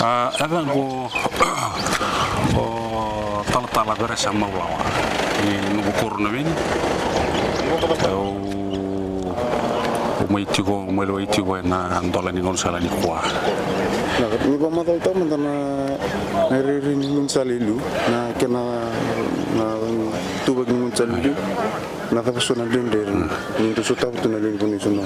Aga go tala beresa maulawa nugu korna vini mai tigo melo itigo na ndola ni ngonsala ni kwa na ni ba mata ita mandana neri ni ngonsalilu na kena na tubag ni ngonsalilu na kapusuna dender ni to sota putuna len kuni suno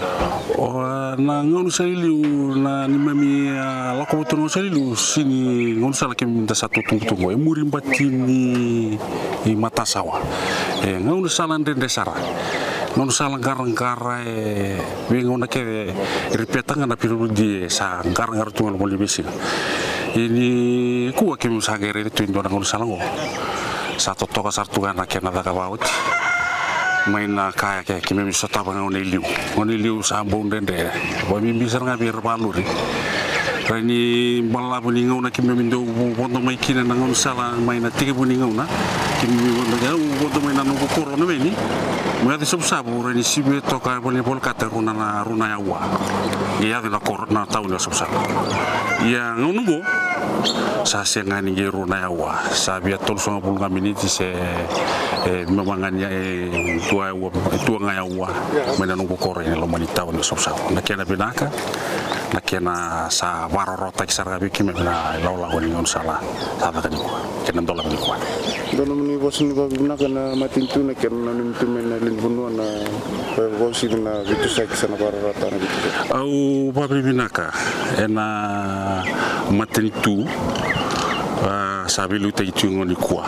na ngonsalilu na ni mami lako putuna ngonsalilu sini ngonsala ke minta satu tunggu muri batini i mata sawa ngonsala dender sara non salah garang-garang bingung nak ripetang na piru di sa garang-garang tuan boleh besi ini kuat kami sagere itu indona non salah ngo satu toka satu anak yang ada kawaut main kayak kami bisa tahu ngonilu sambung dende kami bisa ngabir balur ini malah buningau nak kami minta untuk main kini nangon salah main tiga buningau nak kami minta untuk main nangon korona ini Mengati subsabu ini sibe toka boleh kata runa yawa. Ia adalah korona tahun subsabu. Yang nunggu saya ngani runa yawa. Saya biar tol sama puluh minit se memangannya tua yawa. Mana nunggu korona lo mani tahun subsabu. Nakena binaka. Nakena sa warorota kisar gabi kime na laula ko ningon sala sala kaniko kena dola kaniko dono muni bosin ba binaka na matintu na kena nimtu mena linbuno na bosi na bitu sa kisana warorota na bitu au babi binaka ena matintu sabilu te itu ngoni kwa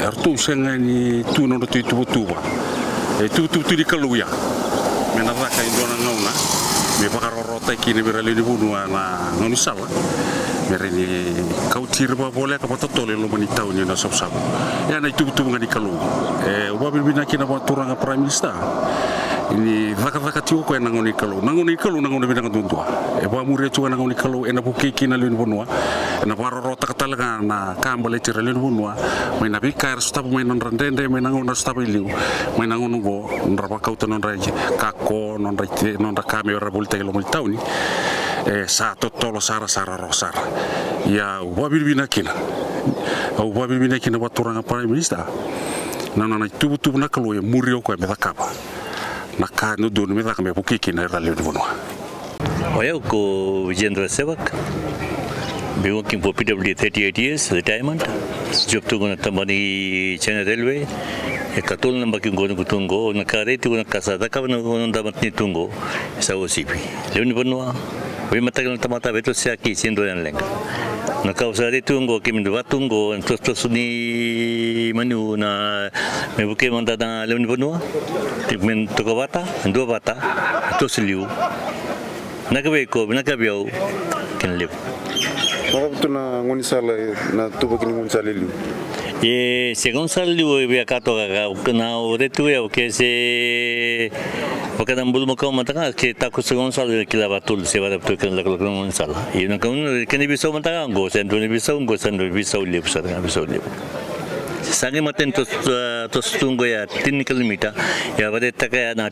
artu sengani tu no tu tuba tu di kaluya mena raka indona ngona me pakarorota kini berali di bunua na ngoni sala mereni kau tirba boleh ka patotole lo mani tahu ni na sop ya na itu ngani kalu wabil binaki na turang prime minister ini raka tiu ko nangoni kalu nangoni binang tuntua ba mure tu nangoni kalu ena bukiki na lin bunua ena parorota katalaga na kambale tirali bunua mai na bikar stap mai non randende mai nangona stabiliu mai nangono go nrapa kauta non raje kako non rakame rabulte lo multauni sa totolo sara rosar ya wabil binakina baturang prime minister nana tubu na kalu ya murio ko me takapa naka no do me takame bukiki na rali bunua Oya ko Vijendra Sevak. Been working for PWD 38 years, retirement. Job to guna tambani China Railway. Katul namba ki gono kutungo, nakare tu guna kasada ka no damat ni tungo sa OCP. Leuni bunua. We matagal tamata beto sia ki sindo yan leng. Nakausari tungo kim dua tungo tos ni manu na me buke manda na leuni bunua. Tikmen to bata, dua bata, tos liu. Nakabeko, nakabiao, can live. What to na ngoni sala na tuba kini ngoni salilu según saliu via kato na oretu ya que se porque dan bulmo como mataga que ta ko según saliu que la batul se va adaptar con la ngoni sala y no con que ni biso mataga go sendo ni biso live sa biso live sange maten to tungo ya 3 kilometer ya bade taka na